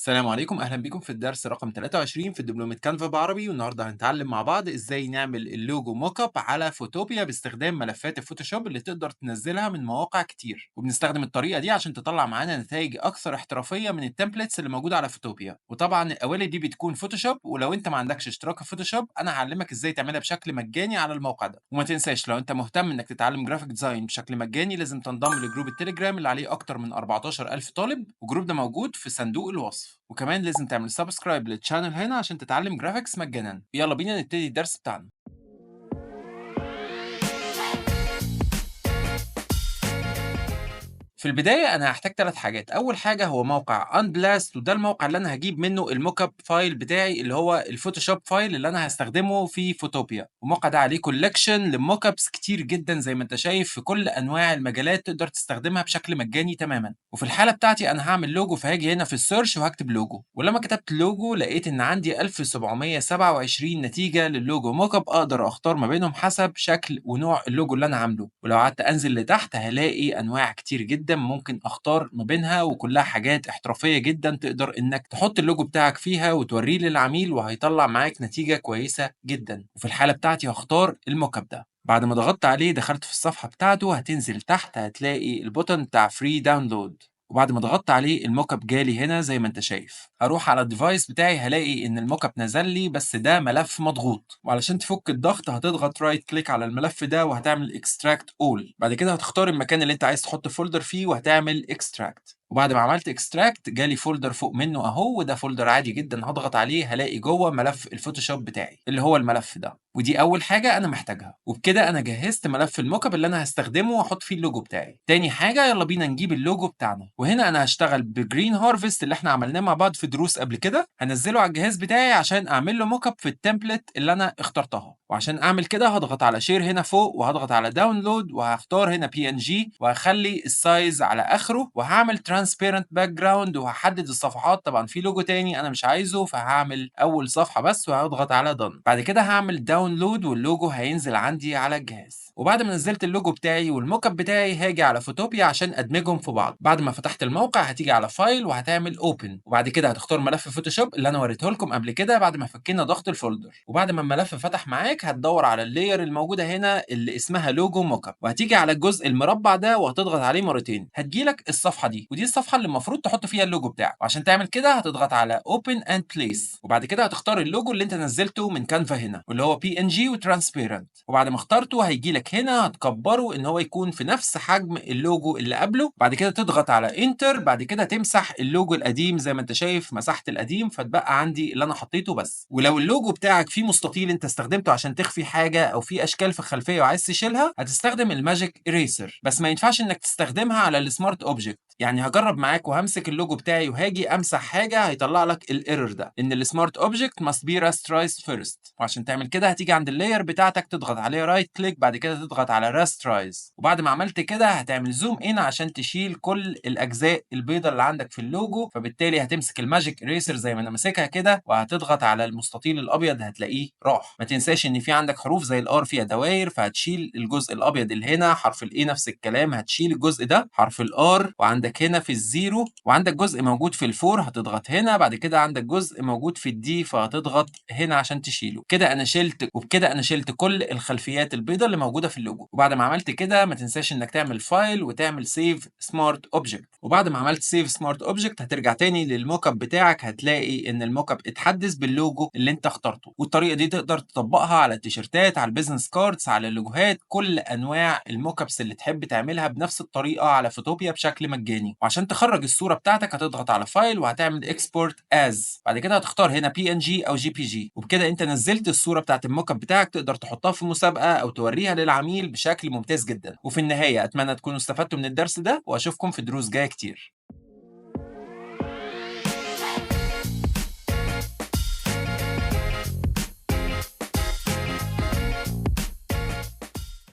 السلام عليكم، أهلا بيكم في الدرس رقم 23 في دبلومة كانفا بعربي. والنهارده هنتعلم مع بعض ازاي نعمل اللوجو موك اب على فوتوبيا باستخدام ملفات الفوتوشوب اللي تقدر تنزلها من مواقع كتير. وبنستخدم الطريقة دي عشان تطلع معانا نتائج أكثر احترافية من التمبلتس اللي موجودة على فوتوبيا. وطبعا القوالب دي بتكون فوتوشوب، ولو انت ما عندكش اشتراك في فوتوشوب انا هعلمك ازاي تعملها بشكل مجاني على الموقع ده. وما تنساش لو انت مهتم انك تتعلم جرافيك ديزاين بشكل مجاني لازم تنضم لجروب التليجرام اللي عليه أكتر من 14,000 طالب، والجروب ده موجود في صندوق الوصف. وكمان لازم تعمل سبسكرايب للشانل هنا عشان تتعلم جرافيكس مجانا. يلا بينا نبتدي الدرس بتاعنا. في البداية أنا هاحتاج 3 حاجات، أول حاجة هو موقع Unblast، وده الموقع اللي أنا هاجيب منه الموك اب فايل بتاعي اللي هو الفوتوشوب فايل اللي أنا هاستخدمه في فوتوبيا. والموقع ده عليه كولكشن للموك ابس كتير جدًا زي ما أنت شايف في كل أنواع المجالات تقدر تستخدمها بشكل مجاني تمامًا. وفي الحالة بتاعتي أنا هاعمل لوجو، فهاجي هنا في السيرش وهاكتب لوجو، ولما كتبت لوجو لقيت إن عندي 1727 نتيجة للوجو موك اب أقدر أختار ما بينهم حسب شكل ونوع اللوجو اللي أنا عامله. ولو قعدت أنزل لتحت هالاقي أنواع كتير جدًا ممكن أختار ما بينها، وكلها حاجات احترافية جدًا تقدر إنك تحط اللوجو بتاعك فيها وتوريه للعميل وهيطلع معاك نتيجة كويسة جدًا. وفي الحالة بتاعتي هاختار الموك اب ده. بعد ما ضغطت عليه دخلت في الصفحة بتاعته، هتنزل تحت هتلاقي البوتن بتاع free download، وبعد ما ضغطت عليه الموك اب جالي هنا زي ما انت شايف. هروح على الديفايس بتاعي هلاقي ان الموك اب نزل لي، بس ده ملف مضغوط، وعلشان تفك الضغط هتضغط رايت كليك على الملف ده وهتعمل اكستراكت اول. بعد كده هتختار المكان اللي انت عايز تحط فولدر فيه وهتعمل اكستراكت. وبعد ما عملت اكستراكت جالي فولدر فوق منه اهو، وده فولدر عادي جدا. هضغط عليه هلاقي جوه ملف الفوتوشوب بتاعي اللي هو الملف ده، ودي اول حاجه انا محتاجها. وبكده انا جهزت ملف الموك اب اللي انا هستخدمه واحط فيه اللوجو بتاعي. تاني حاجه يلا بينا نجيب اللوجو بتاعنا، وهنا انا هشتغل بجرين هارفست اللي احنا عملناه مع بعض في دروس قبل كده. هنزله على الجهاز بتاعي عشان اعمل له موك اب في التمبلت اللي انا اخترتها. وعشان اعمل كده هضغط على شير هنا فوق، وهضغط على داونلود، وهختار هنا بي ان جي، وهخلي السايز على اخره، وهعمل ترانسبيرنت باك جراوند، وهحدد الصفحات. طبعا في لوجو تاني انا مش عايزه فهعمل اول صفحه بس، وهضغط على دون. بعد كده هعمل داونلود واللوجو هينزل عندي على الجهاز. وبعد ما نزلت اللوجو بتاعي والموك اب بتاعي هاجي على فوتوبيا عشان ادمجهم في بعض. بعد ما فتحت الموقع هتيجي على فايل وهتعمل اوبن، وبعد كده هتختار ملف فوتوشوب اللي انا وريته لكم قبل كده بعد ما فكينا ضغط الفولدر. وبعد ما الملف فتح معاك هتدور على اللاير الموجوده هنا اللي اسمها لوجو موك اب، وهتيجي على الجزء المربع ده وهتضغط عليه مرتين. هتجيلك الصفحه دي، ودي الصفحه اللي المفروض تحط فيها اللوجو بتاعك. وعشان تعمل كده هتضغط على اوبن اند بليس، وبعد كده هتختار اللوجو اللي انت نزلته من كانفا هنا واللي هو بي ان جي وترانسبيرنت. وبعد ما اخترته هيجيلك هنا هتكبره ان هو يكون في نفس حجم اللوجو اللي قبله. بعد كده تضغط على انتر، بعد كده تمسح اللوجو القديم زي ما انت شايف مسحت القديم، فتبقى عندي اللي انا حطيته بس. ولو اللوجو بتاعك فيه مستطيل انت استخدمته عشان تخفي حاجه او في اشكال في الخلفيه وعايز تشيلها هتستخدم الماجيك اريسر، بس ما ينفعش انك تستخدمها على السمارت اوبجكت. يعني هجرب معاك وهمسك اللوجو بتاعي وهاجي امسح حاجه هيطلع لك الايرور ده ان السمارت اوبجكت must be rasterized first. وعشان تعمل كده هتيجي عند اللاير بتاعتك تضغط عليه رايت كليك، بعد كده تضغط على راسترايز. وبعد ما عملت كده هتعمل زوم ان عشان تشيل كل الاجزاء البيضاء اللي عندك في اللوجو. فبالتالي هتمسك الماجيك اريسر زي ما انا ماسكها كده وهتضغط على المستطيل الابيض هتلاقيه راح. ما تنساش ان في عندك حروف زي الار فيها دواير، فهتشيل الجزء الابيض اللي هنا. حرف الاي نفس الكلام هتشيل الجزء ده. حرف الار، وعندك هنا في الزيرو، وعندك جزء موجود في الفور هتضغط هنا. بعد كده عندك جزء موجود في الدي فهتضغط هنا عشان تشيله. كده انا شلت، وبكده انا شلت كل الخلفيات البيضاء اللي موجوده في اللوجو. وبعد ما عملت كده ما تنساش انك تعمل فايل وتعمل سيف سمارت اوبجكت. وبعد ما عملت سيف سمارت اوبجكت هترجع تاني للموك اب بتاعك هتلاقي ان الموك اب اتحدث باللوجو اللي انت اخترته. والطريقه دي تقدر تطبقها على التيشيرتات، على البيزنس كاردز، على اللوجوهات، كل انواع الموك ابس اللي تحب تعملها بنفس الطريقه على فوتوبيا بشكل مجاني. وعشان تخرج الصوره بتاعتك هتضغط على فايل وهتعمل اكسبورت از. بعد كده هتختار هنا بي ان جي او جي بي جي، وبكده انت نزلت الصوره بتاعت الموك اب بتاعك تقدر تحطها في مسابقه او توريها للعميل بشكل ممتاز جدا. وفي النهايه اتمنى تكونوا استفدتوا من الدرس ده، واشوفكم في دروس جايه كتير.